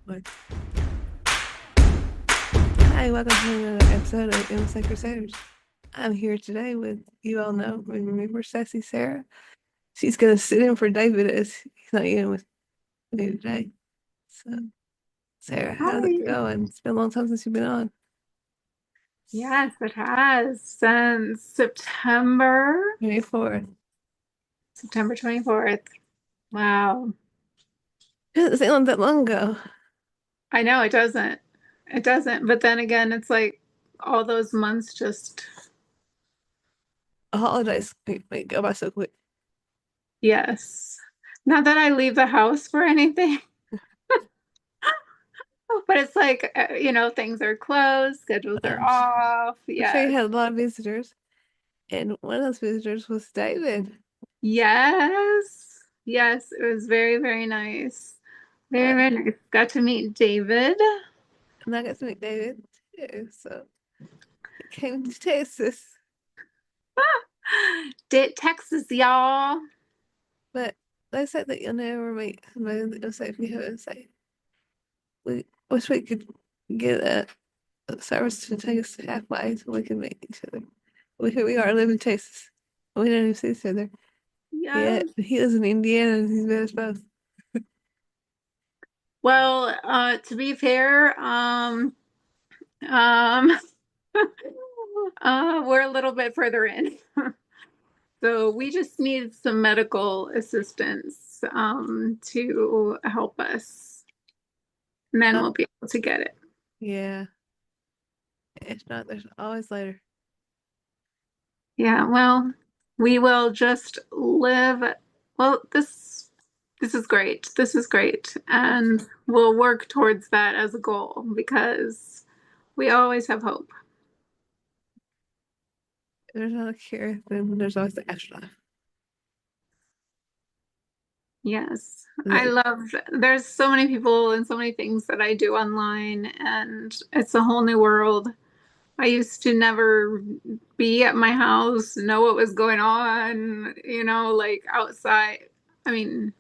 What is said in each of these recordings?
Like, hi, welcome to another episode of MSA Crusaders. I'm here today with, you all know, remember Sassy Sarah? She's going to sit in for David as he's not in with me today. So, Sarah, how's it Hi. going? It's been a long time since you've been on. Yes, it has since September, 24th. September 24th. Wow. It doesn't seem like that long ago. I know it doesn't. It doesn't. But then again, it's like all those months just, The holidays make go by so quick. yes. Not that I leave the house for anything, but it's like, things are closed, schedules are Um, off. I'm sure you Yes. had a lot of visitors, and one of those visitors was David. Yes. Yes. It was very, very nice. Very, Uh, very nice. Got to meet David. and I got to meet David too, so he came to Texas. Did Texas, y'all. But they said that you'll never meet somebody that'll say if you haven't say we wish we could get a service to take us halfway so we can meet each other. Here we are living in Texas. We don't even see each other. Yeah, Yes. he lives in Indiana and he's met us both. Well, to be fair, um, we're a little bit further in. So we just need some medical assistance, to help us, and then Oh, we'll be able to get it. yeah. If not, there's always later. Yeah, well, we will just live. Well, this is great. This is great. And we'll work towards that as a goal because we always have hope. If there's not a cure, then there's always the afterlife. Yes, And I then, love, there's so many people and so many things that I do online, and it's a whole new world. I used to never be at my house, know what was going on, like outside. I mean,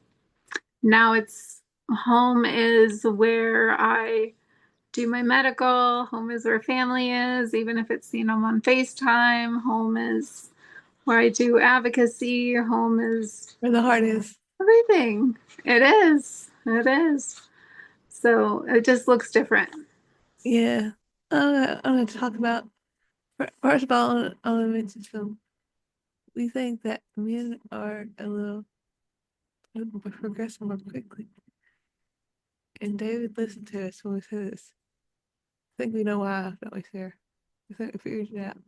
now it's home is where I do my medical, home is where family is, even if it's, on FaceTime, home is where I do advocacy, home is where the heart is. everything. It is. It is. So it just looks different. Yeah. I'm going to talk about, first of all, I want to mention some. We think that men are a little progressing more quickly. And David listened to us when we said this. I think we know why, don't we, Sarah? I think we figured it out.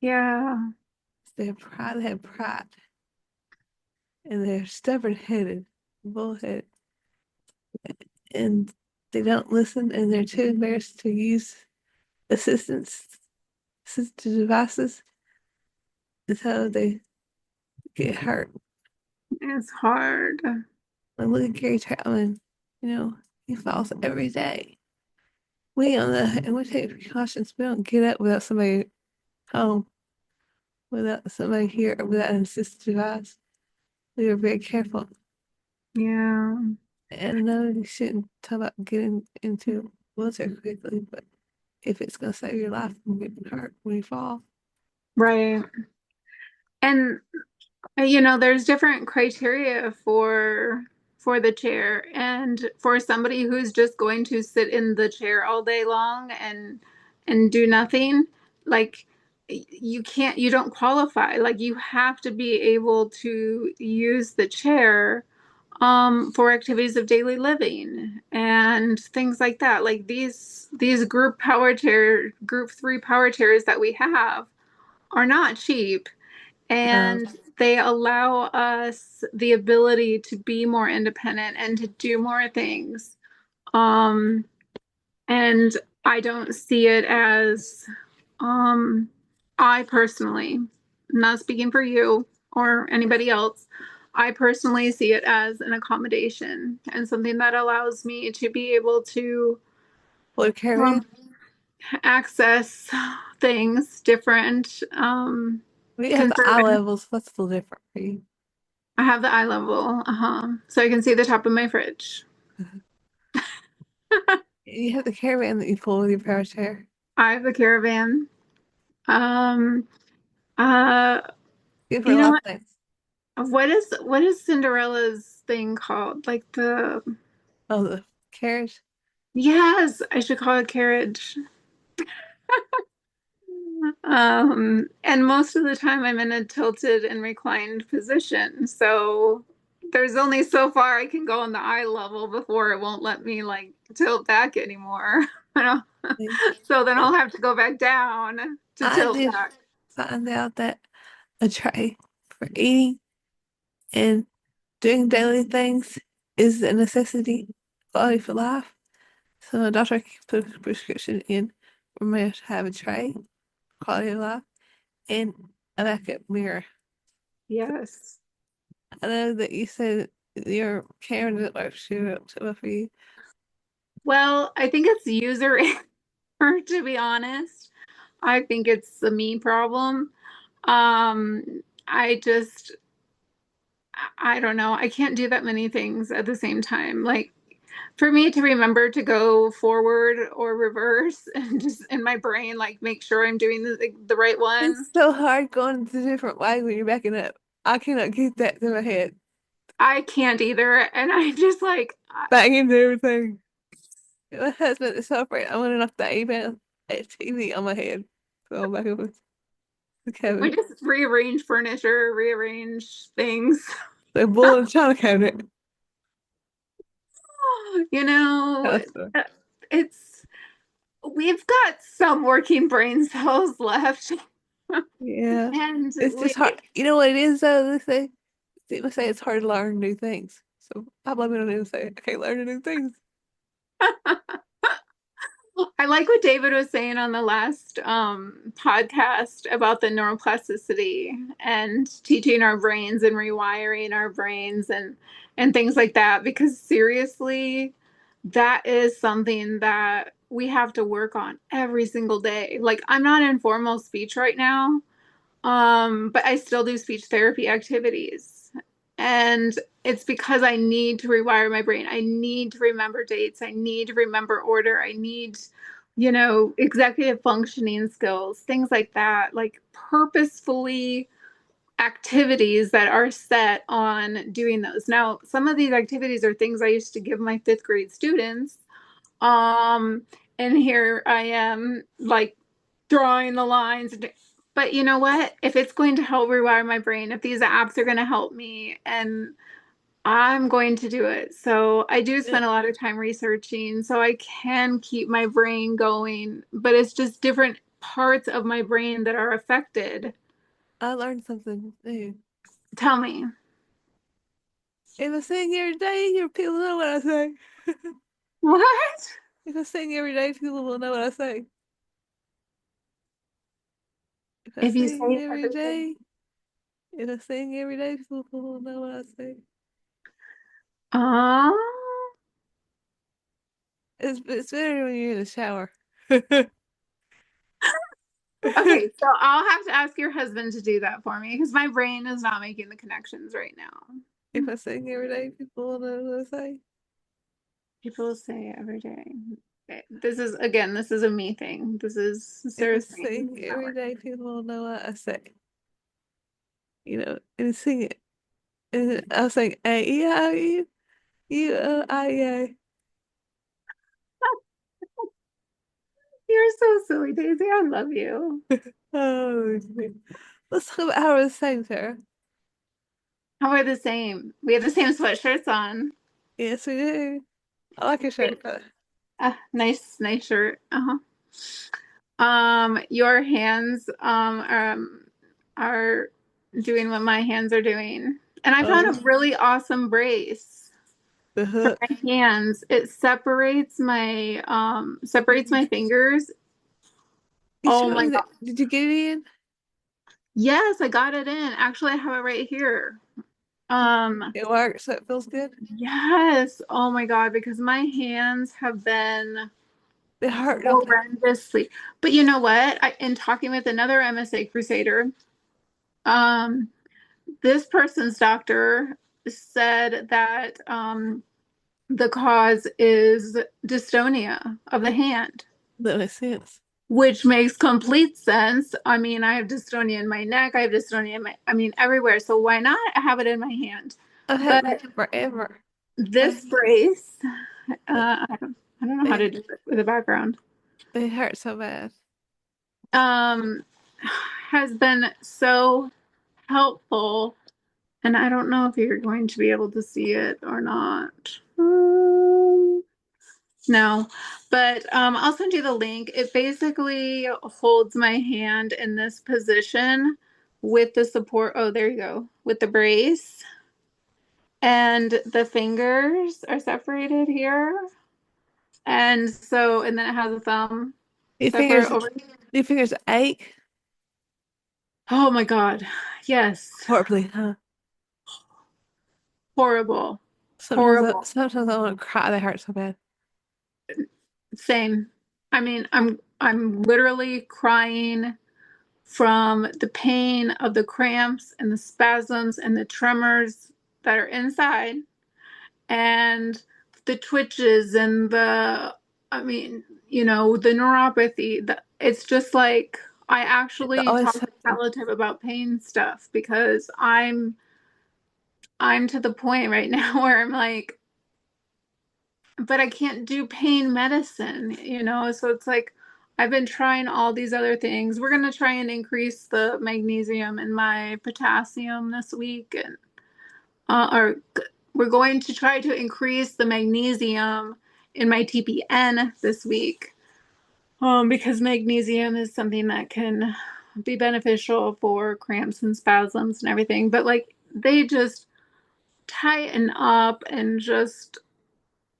Yeah. They have pride, and they're stubborn headed, bullheaded, and they don't listen, and they're too embarrassed to use assistance, assistive devices, and so they get hurt. It's hard. Like, look at Gary Chapman, he falls every day. We take precautions. We don't get up without somebody home, without somebody here, or without an assistive device. We are very careful. Yeah. And I know you shouldn't talk about getting into wheelchair quickly, but if it's gonna save your life from getting hurt when you fall. Right. And there's different criteria for the chair, and for somebody who's just going to sit in the chair all day long and do nothing, like you don't qualify. Like you have to be able to use the chair for activities of daily living and things like that. Like these group 3 power chairs that we have are not cheap, Um, and they allow us the ability to be more independent and to do more things. Um, and I don't see it as, um, I personally, I'm not speaking for you or anybody else, I personally see it as an accommodation and something that allows me to be able to, Would carry um, it. access things different, We have the conserve. eye levels. That's a little different for you. I have the eye level, so I can see the top of my fridge. You have the caravan that you pull with your power chair. I have a caravan. Um, uh, Good for a you know lot what? of things. What is Cinderella's thing called? Like the Oh, the carriage. yes, I should call it carriage. And most of the time I'm in a tilted and reclined position. So there's only so far I can go on the eye level before it won't let me like tilt back anymore. You know? So then I'll have to go back down to I tilt did back. find out that a tray for eating and doing daily things is a necessity, quality for life. So my doctor put a prescription in for me to have a tray, quality of life, and a backup mirror. Yes. I know that you said your camera didn't work too well for you. Well, I think it's user error, to be honest. I think it's a me problem. I just, I don't know. I can't do that many things at the same time. Like for me to remember to go forward or reverse and just in my brain, like make sure I'm doing the right one. It's so hard going the different way when you're backing up. I cannot get that to my head. I can't either. And I just like, Back into everything. My husband is so afraid I'm gonna knock the TV on my head. So I'm back up with the we cabinet. just rearrange furniture, rearrange things. The bull and china cabinet. You know, That's it's, we've got some working brain cells left. yeah. And It's just hard. You know what it is though? They say it's hard to learn new things. So I blame it on them say I can't learn new things. I like what David was saying on the last podcast about the neuroplasticity and teaching our brains and rewiring our brains and things like that. Because seriously, that is something that we have to work on every single day. Like I'm not in formal speech right now, but I still do speech therapy activities. And it's because I need to rewire my brain. I need to remember dates. I need to remember order. I need, executive functioning skills, things like that, like purposefully activities that are set on doing those. Now, some of these activities are things I used to give my fifth grade students. Um, and here I am like drawing the lines. But you know what? If it's going to help rewire my brain, if these apps are going to help me, and I'm going to do it. So I do Yeah, spend a lot of time researching so I can keep my brain going, but it's just different parts of my brain that are affected. I learned something new. Tell me. If I sing every day, your people know what I say. What? If I sing every day, people will know what I say. If I If you sing say every everything. day, if I sing every day, people will know what I say. Oh. It's better when you're in the shower. Okay, so I'll have to ask your husband to do that for me because my brain is not making the connections right now. If I sing every day, people will know what I say. People say every day. Okay, this is a me thing. This is If I Sarah's thing. sing It's not every working. day, people will know what I say. And sing it. And I'll sing A-E-I-O-U, You're so silly, Daisy. I love you. Oh, let's talk about how we're the same, Sarah. How we're the same. We have the same sweatshirts on. Yes, we do. I like your shirt color. Nice, nice shirt. Uh-huh. Your hands are doing what my hands are doing. And I found Oh, a really awesome brace the for hook. my hands. It separates my fingers. You Oh showed my me God. that. Did you get it in? Yes, I got it in. Actually, I have it right here. Um, It works, so it feels good. yes. Oh my God, because my hands have been They hurt, don't they? horrendously. But you know what? In talking with another MSA Crusader, this person's doctor said that the cause is dystonia of the hand, That makes sense. which makes complete sense. I mean, I have dystonia in my neck, I have dystonia in I mean, everywhere. So why not have it in my hand? I've had But mine forever. this But brace, but I don't know how they to do it with a background, they hurt so bad. um, has been so helpful. And I don't know if you're going to be able to see it or not. No, but I'll send you the link. It basically holds my hand in this position with the support. Oh, there you go. With the brace. And the fingers are separated here. And so, and then it has a thumb Your separate fingers over. your fingers ache Oh my God. Yes. horribly, huh? Horrible. Sometimes Horrible. sometimes I want to cry. They hurt so bad. Same. I mean, I'm literally crying from the pain of the cramps and the spasms and the tremors that are inside and the twitches and I mean, the neuropathy. It's just like I It's actually always talk to a something. relative about pain stuff because I'm to the point right now where I'm like, but I can't do pain medicine. So it's like I've been trying all these other things. We're going to try and increase the magnesium and my potassium this week, and or we're going to try to increase the magnesium in my TPN this week, because magnesium is something that can be beneficial for cramps and spasms and everything. But like they just tighten up and just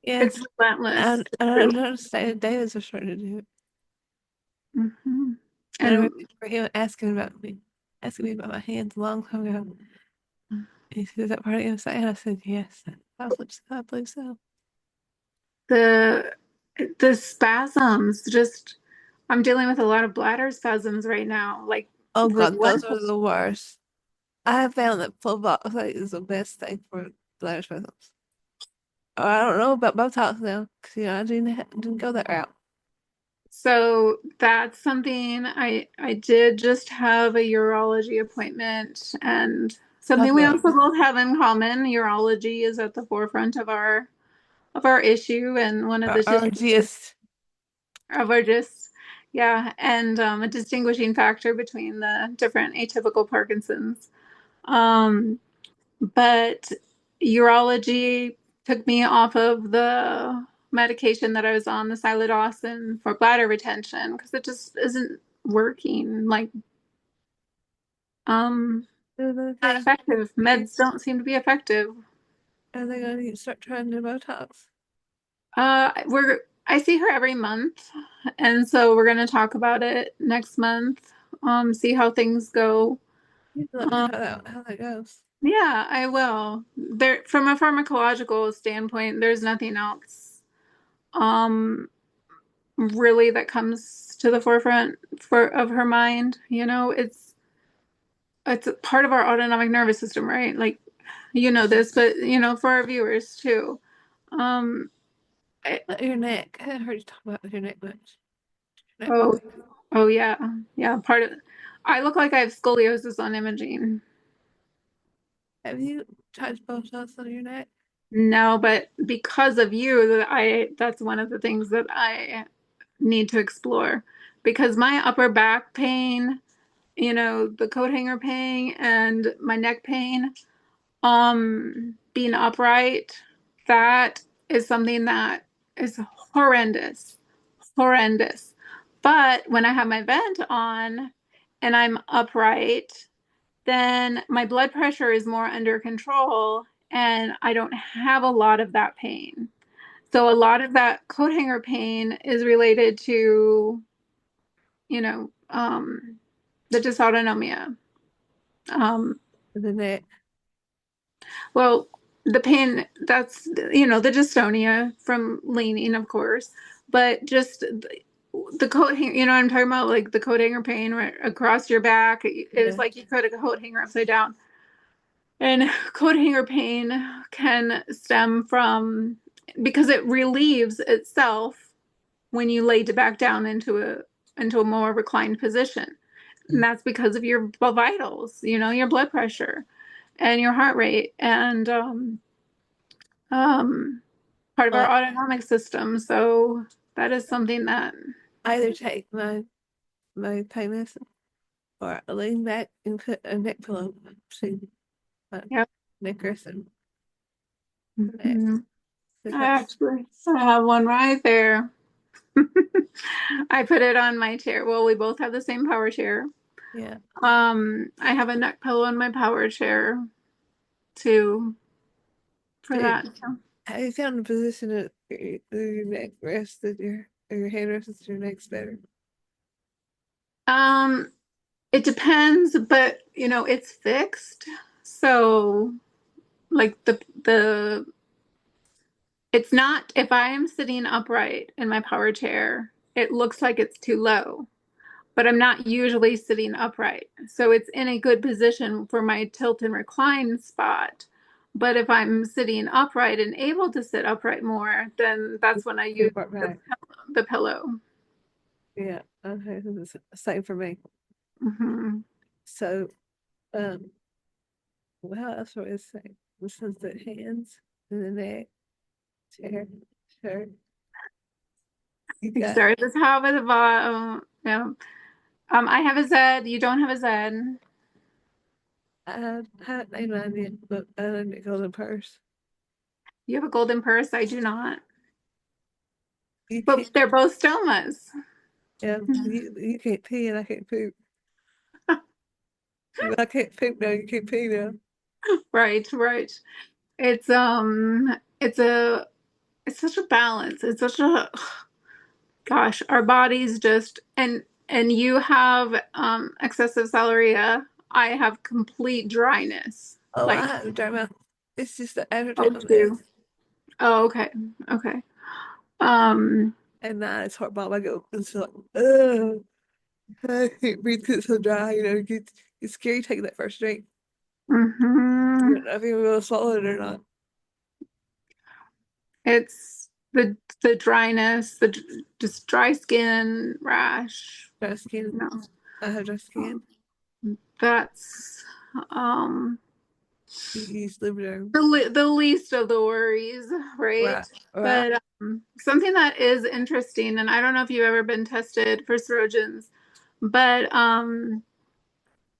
Yeah, it's relentless. I don't understand. David's are starting to do it. Mhm. Whenever And he was asking me about my hands a long time ago, he said, "Is that part of MSA?" And I said, "Yes." I believe so. the the spasms, just I'm dealing with a lot of bladder spasms right now, like Oh God, those are relentless. the worst. I have found that full oxide is the best thing for bladder spasms. I don't know about Botox now, because I didn't go that route. So that's something I did just have a urology appointment, and Talk something we about also both have in common. Urology is at the forefront of our issue and one of the our GS. of our just yeah, and a distinguishing factor between the different atypical Parkinson's. Um, but urology took me off of the medication that I was on, the silodosin for bladder retention, because it just isn't working. Like, Another not thing, effective. Meds don't seem to be effective. are they going to start trying to do Botox? I see her every month, and so we're gonna talk about it next month. See how things go. You can let me know Um, how that goes. yeah, I will. There, from a pharmacological standpoint, there's nothing else. Um, really that comes to the forefront for of her mind. It's a part of our autonomic nervous system, right? Like this, but for our viewers too. Um, I- Your neck. I haven't heard you talk about your neck much. Your neck oh, bothers you. oh yeah, yeah. Part of I look like I have scoliosis on imaging. Have you tried Botox on your neck? No, but because of you, that's one of the things that I need to explore because my upper back pain, the coat hanger pain and my neck pain, being upright, that is something that is horrendous, horrendous. But when I have my vent on and I'm upright, then my blood pressure is more under control and I don't have a lot of that pain. So a lot of that coat hanger pain is related to, you know, um, the dysautonomia. Um, The neck. well, the pain that's, the dystonia from leaning, of course, but just the coat hanger, what I'm talking about, like the coat hanger pain right across your back. It's Yeah. like you put a coat hanger upside down. And coat hanger pain can stem from because it relieves itself when you lay back down into a more reclined position. And that's because of your vitals, your blood pressure and your heart rate and um, part of our Well, autonomic system. So that is something that, I either take my pain medicine or I lean back and put a neck pillow between my yeah. neck rest and neck Mhm. because Actually, I have one right there. I put it on my chair. Well, we both have the same power chair. yeah, I have a neck pillow in my power chair too for dude, that. So. I found the position of your neck rest that your hand rests that your neck's better. Um, it depends, but it's fixed. So like the it's not if I am sitting upright in my power chair, it looks like it's too low, but I'm not usually sitting upright. So it's in a good position for my tilt and recline spot. But if I'm sitting upright and able to sit upright more, then that's when I Too use far the, back. the pillow. Yeah, okay, this is the same for me. Hmm. So, um, how else would I say? This is the hands and the neck, chair, shirt. You You got, start at the top of the bottom. Yeah. I have a Z. You don't have a Z. I had no idea, but I named it golden purse. You have a golden purse. I do not. You can't, But they're both stomas. yeah, you can't pee and I can't poop. Well, I can't poop now, you can't pee now. Right, right. It's such a balance. It's such a gosh, our bodies just and you have excessive salariya. I have complete dryness. Oh, I Like have a dry mouth. It's just the aftertaste on the O2. Oh, okay. Okay. Um, and now it's hard bomb. I go, it's like, ugh, I can't breathe because it's so dry. It's scary taking that first drink. You mhm. don't know if you're going to swallow it or not. It's the dryness, just dry skin, rash. Dry skin. No, I have dry skin. that's um You use Lubriderm. the least of the worries, right? Right, right. But something that is interesting, and I don't know if you've ever been tested for estrogens, but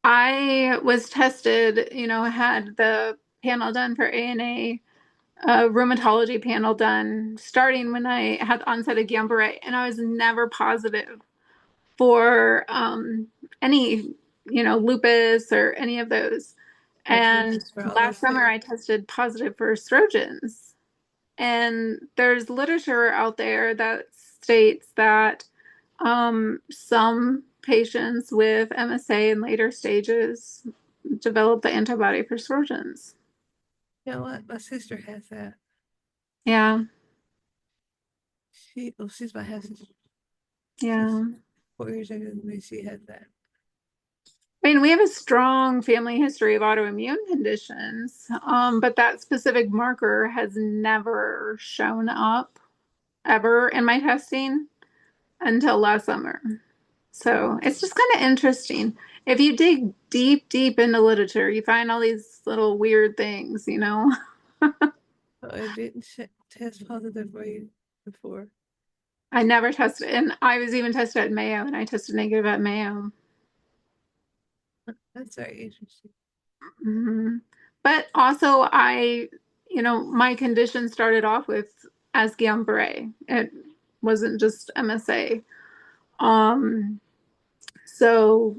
I was tested, had the panel done for ANA, rheumatology panel done starting when I had onset of Guillain-Barré, and I was never positive for any, lupus or any of those. Right. And For all last those summer, things. I tested positive for estrogens. And there's literature out there that states that some patients with MSA in later stages develop the antibody for estrogens. You know what? My sister has that. Yeah, She's my half sister. She's yeah. 4 years younger than me. She has that. I mean, we have a strong family history of autoimmune conditions, but that specific marker has never shown up ever in my testing until last summer. So it's just kind of interesting. If you dig deep, deep into literature, you find all these little weird things. Oh, I didn't test positive for you before. I never tested, and I was even tested at Mayo, and I tested negative at Mayo. That's very interesting. Hmm. But also, my condition started off with as Guillain-Barré. It wasn't just MSA. Um, so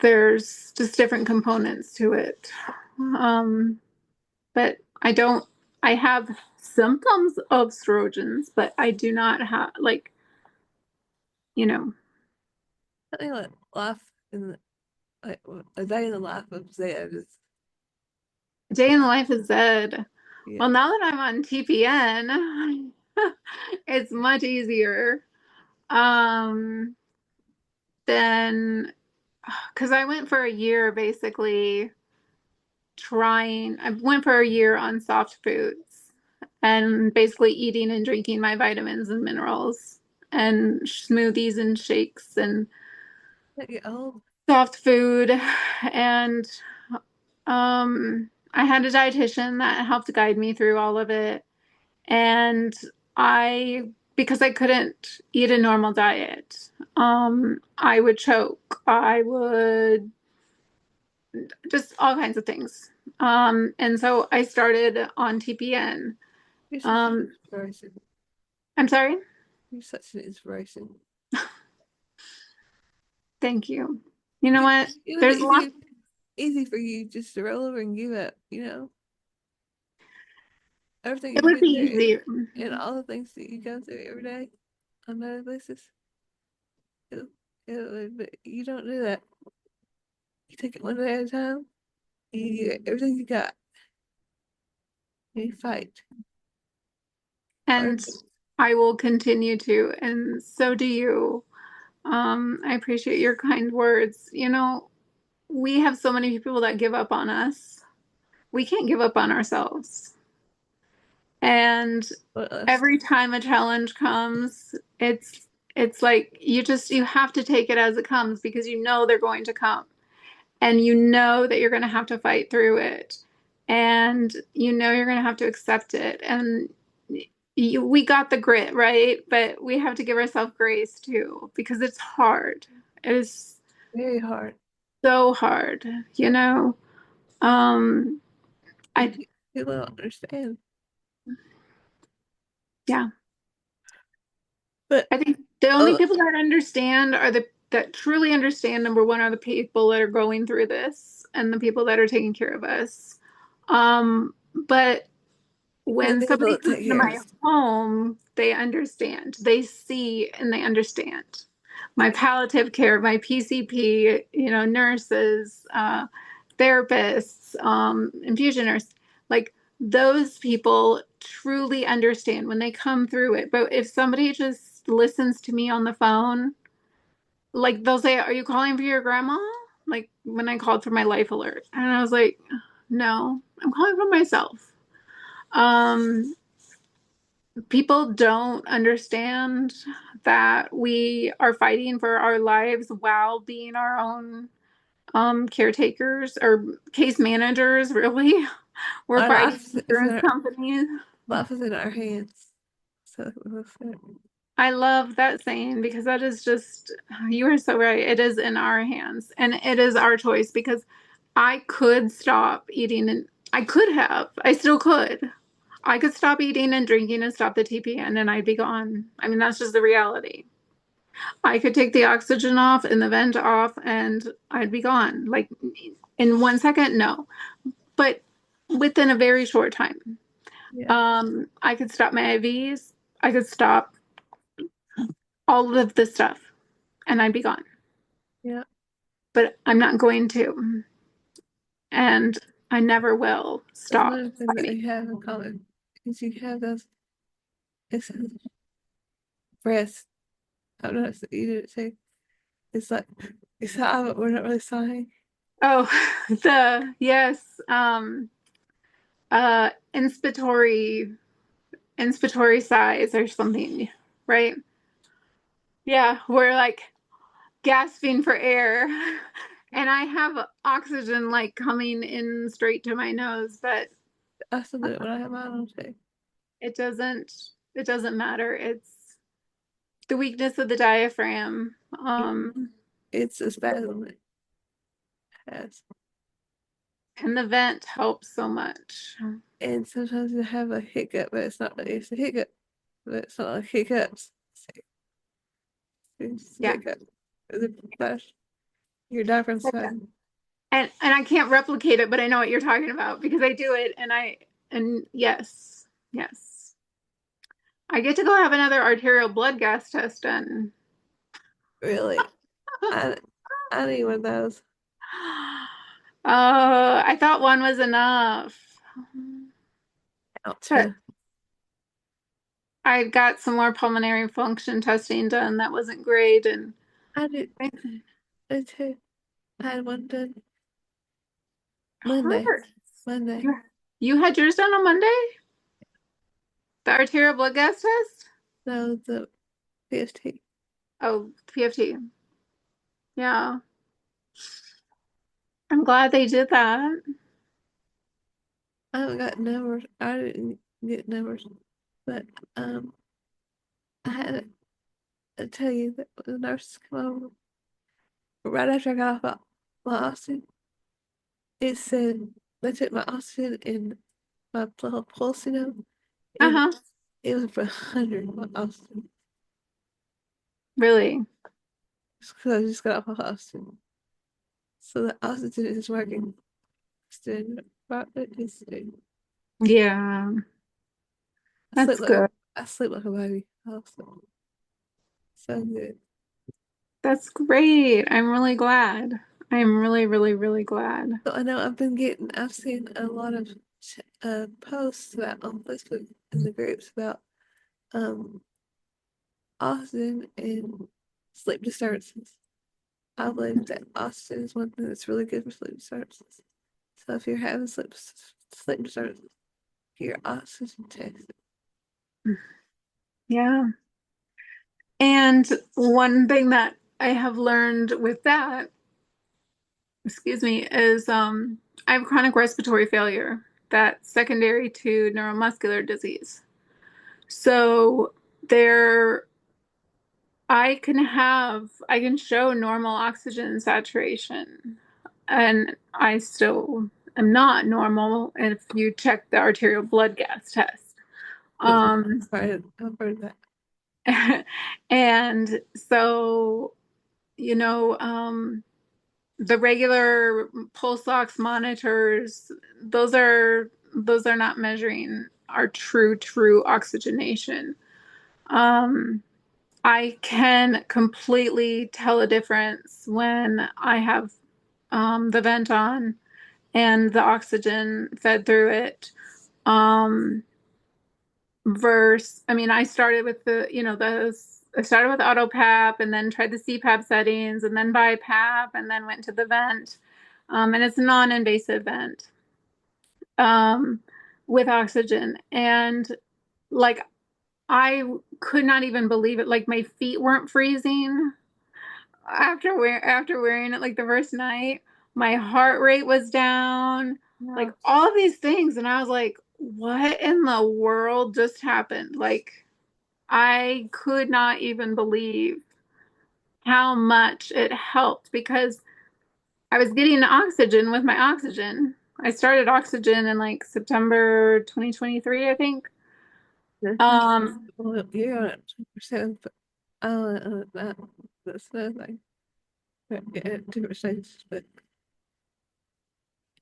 there's just different components to it. Um, but I have symptoms of estrogens, but I do not have, like, you know, I think like life in like a day in the life of Zed is day in the life of Zed. yeah. Well, now that I'm on TPN, it's much easier. Um, then, because I went for a year basically I went for a year on soft foods and basically eating and drinking my vitamins and minerals and smoothies and shakes and That get old. soft food. And I had a dietitian that helped guide me through all of it. And because I couldn't eat a normal diet, I would choke. I would just all kinds of things. And so I started on TPN. You're such an Um, inspiration. I'm sorry. You're such an inspiration. Thank you. You know It, what? it was There's a lot. easy for you just to roll over and give up, you know? Everything It you've would been be through easier. and all the things that you go through every day on a daily basis. It, but you don't do that. You take it one day at a time. You get everything you got. And you fight. Hard. And I will continue to, and so do you. I appreciate your kind words. You know, we have so many people that give up on us. We can't give up on ourselves. And What else? every time a challenge comes, it's like you have to take it as it comes because you know they're going to come. And you know that you're going to have to fight through it. And you know you're going to have to accept it. And we got the grit, right? But we have to give ourselves grace too because it's hard. It is Very hard. so hard, you know. Um, And I people don't understand. yeah, But I think the only uh, people that understand are the that truly understand. Number one are the people that are going through this and the people that are taking care of us. But the when people somebody that comes take into care of my us home, they understand. They see and they understand. My palliative care, my PCP, you know, nurses, therapists, infusion nurse, like those people truly understand when they come through it. But if somebody just listens to me on the phone, like they'll say, "Are you calling for your grandma?" Like when I called for my life alert. And I was like, "No, I'm calling for myself." Um, People don't understand that we are fighting for our lives while being our own caretakers or case managers, really. We're our fighting life insurance companies. life is in our hands. So that's it. I love that saying because that is just, you are so right. It is in our hands and it is our choice because I could stop eating and I could have, I still could. I could stop eating and drinking and stop the TPN and I'd be gone. I mean, that's just the reality. I could take the oxygen off and the vent off and I'd be gone. Like in 1 second, no. But within a very short time. Yeah, I could stop my IVs. I could stop all of the stuff and I'd be gone. yeah. But I'm not going to. And I never will That's stop another thing that fighting. we have in common. Is you have those it's breaths. I don't know if you didn't say it's like it's high, but we're not really sighing. Oh, yes, inspiratory sighs or something, right? Yeah, we're like gasping for air. And I have oxygen like coming in straight to my nose, but I still do it when I have mine on too. it doesn't matter. It's the weakness of the diaphragm. It's a spasm it has. And the vent helps so much. And sometimes you have a hiccup, but it's a hiccup, but it's not like hiccups. It's a Yeah. hiccup. It's a flash. Your diaphragm spasm. And I can't replicate it, but I know what you're talking about because I do it and yes. Yes. I get to go have another arterial blood gas test done. Really. I I need one of those. I thought one was enough. Ouch. But I got some more pulmonary function testing done that wasn't great and I did it it too. I had one done Monday. hurts. Monday. You had yours done on Monday? The arterial blood gas test? No, the PST. Oh, PFT. Yeah. I'm glad they did that. I haven't got numbers. I didn't get numbers, but um, I had to tell you that the nurses come over right after I got off my oxygen. It said they took my oxygen and my pulse, and Uh-huh. it was for 100 my oxygen. Really? Just because I just got off my oxygen. So the oxygen is working. Still, but it is still. Yeah, I sleep that's like a good. I sleep like a baby. Also, so good. That's great. I'm really glad. I'm really, really, really glad. So I know I've seen a lot of posts about on Facebook in the groups about um oxygen and sleep disturbances. I believe that oxygen is one thing that's really good for sleep disturbances. So if you're having sleep disturbances, get your oxygen tested. Yeah. And one thing that I have learned with that, excuse me, is I have chronic respiratory failure that's secondary to neuromuscular disease. So there I can show normal oxygen saturation and I still am not normal if you check the arterial blood gas test. Yes, Um, I've heard that. and so, you know, the regular pulse ox monitors, those are not measuring our true oxygenation. Um, I can completely tell a difference when I have the vent on and the oxygen fed through it. Um, I mean, I started with I started with auto PAP and then tried the CPAP settings and then BiPAP and then went to the vent. And it's a non-invasive vent um, with oxygen. And like, I could not even believe it. Like, my feet weren't freezing after wearing it like the first night. My heart rate was down, like Yeah. all of these things. And I was like, what in the world just happened? Like, I could not even believe how much it helped because I was getting oxygen with my oxygen. I started oxygen in like September 2023, I think. Um, Well, you're on it 2%, but I don't know that. That's another thing. But yeah, 2%, but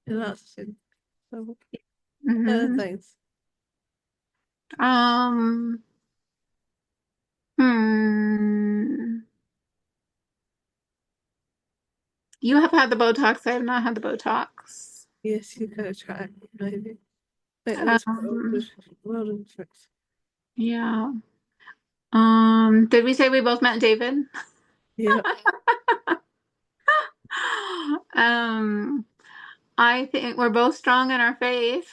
in oxygen. So other mhm. things. um, hmm. You have had the Botox. I have not had the Botox. Yes, you could try maybe. But Um, world of difference. yeah. Did we say we both met David? Yeah. Um, I think we're both strong in our faith.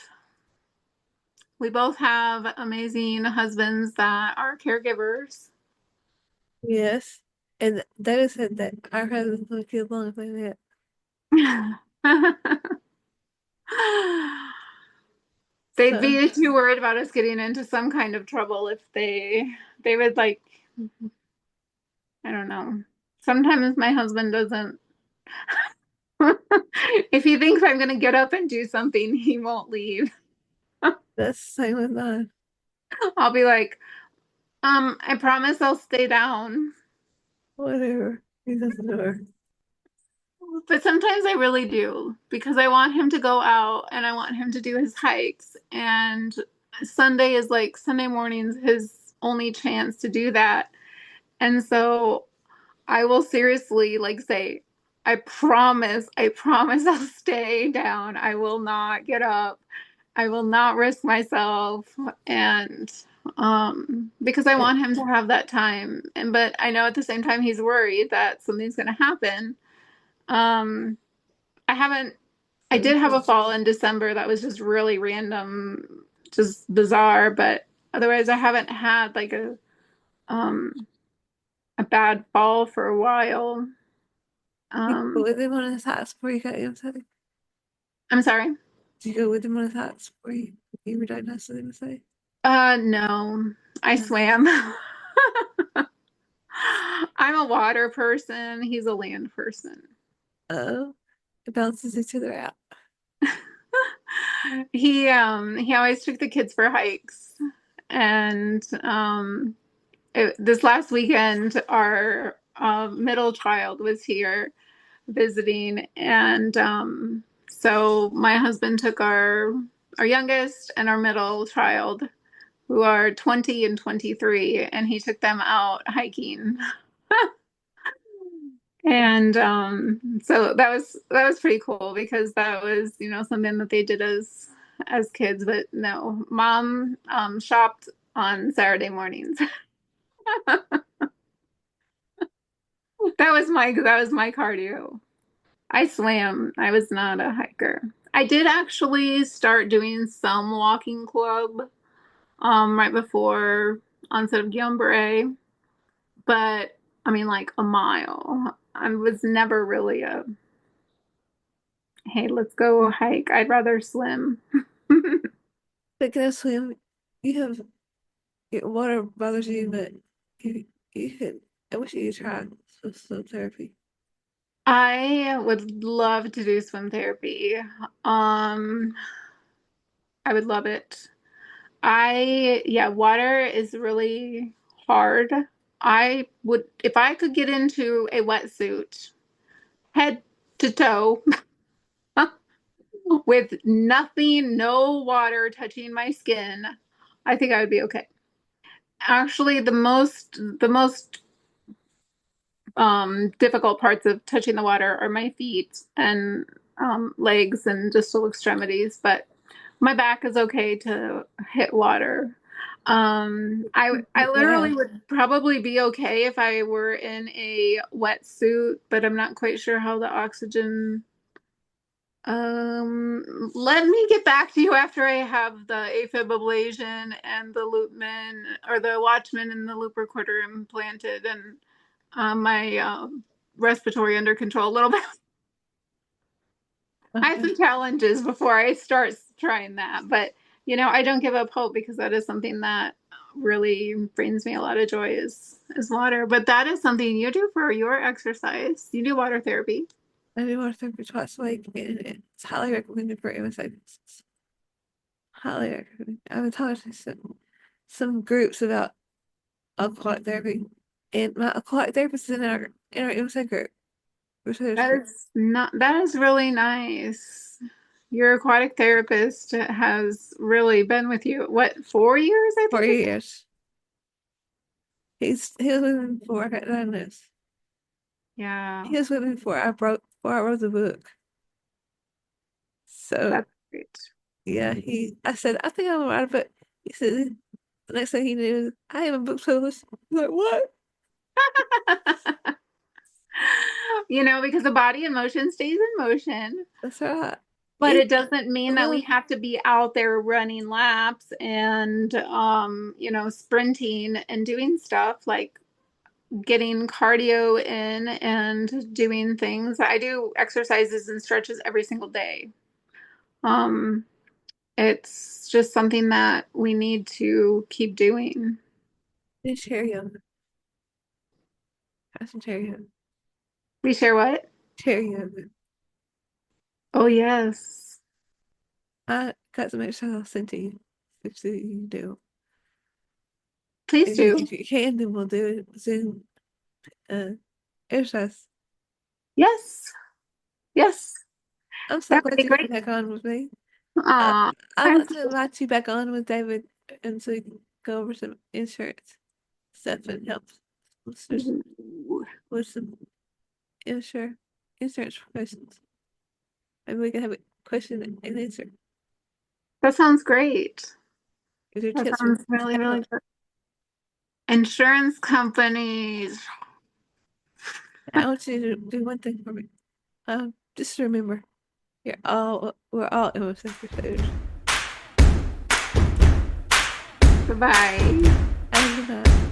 We both have amazing husbands that are caregivers. Yes. And David said that our husbands would get along if they met. They'd So be too worried about us getting into some kind of trouble if they would like, I don't know. Sometimes my husband doesn't if he thinks I'm gonna get up and do something, he won't leave. that's the same with mine. I'll be like, I promise I'll stay down. Whatever. He doesn't know her. But sometimes I really do because I want him to go out and I want him to do his hikes. And Sunday mornings, his only chance to do that. And so I will seriously like say, I promise I'll stay down. I will not get up. I will not risk myself. And because I want him to have that time. And but I know at the same time he's worried that something's gonna happen. Um, I haven't I did have a fall in December that was just really random, just bizarre, but Otherwise, I haven't had like um a bad fall for a while. You go Um, with him on his hats before you got MSA? I'm sorry. Did you go with him on his hats before you were diagnosed with MSA? No, I swam. I'm a water person. He's a land person. Oh, it balances each other out. He always took the kids for hikes, and this last weekend our middle child was here visiting, and so my husband took our youngest and our middle child, who are 20 and 23, and he took them out hiking. And so that was pretty cool because that was, something that they did as kids. But no, mom shopped on Saturday mornings. That was my cardio. I swam. I was not a hiker. I did actually start doing some walking club right before onset of Guillain-Barré, but I mean like a mile. I was never really a hey, let's go hike. I'd rather swim. Speaking of swim, you have your water bothers you, but you you could. I wish you could try swim therapy. I would love to do swim therapy. Um, I would love it. Yeah, water is really hard. I would, if I could get into a wetsuit, head to toe, with nothing, no water touching my skin, I think I would be okay. Actually, the most difficult parts of touching the water are my feet and legs and distal extremities, but my back is okay to hit water. I Yeah, literally would probably be okay if I were in a wetsuit, but I'm not quite sure how the oxygen. Let me get back to you after I have the AFib ablation and the Loopman or the Watchman and the loop recorder implanted and my respiratory under control a little bit. I have okay. some challenges before I start trying that, but I don't give up hope because that is something that really brings me a lot of joy is water. But that is something you do for your exercise. You do water therapy. I do water therapy twice a week, and it's highly recommended for MSA patients. Highly recommended. I've been talking to some groups about aquatic therapy, and my aquatic therapist is in our MSA group. Crusaders That group. is not that is really nice. Your aquatic therapist has really been with you. What, 4 years, I For think you said? years. He was with me before I got diagnosed. Yeah, He was with me before I wrote the book. So that's great. yeah, I said, I think I'm gonna write a book. He said the next thing he knew, I have a book published. I was like, what? Because the body in motion stays in motion. That's right. But It it doesn't mean that we well, have to be out there running laps and sprinting and doing stuff like getting cardio in and doing things. I do exercises and stretches every single day. Um, it's just something that we need to keep doing. it's cherry yoga. Have some cherry yoga. We share what? Cherry yoga. Oh, yes. I got some exercise I'll send to you. If you do. Please do. If you can, then we'll do it. Zoom uh exercise. Yes. Yes. I'm so That would glad be you're great. back on with me. Uh, Aw, I I'm want to invite you back on with David and so we can go over some insurance stuff and help listeners so with some insure insurance questions. Maybe we can have a question and answer. that sounds great. Is your That tips from sounds really, back on? really good. Insurance companies. I want you to do one thing for me. Just remember, we're all MSA Crusaders. Bye-bye. Have a good night.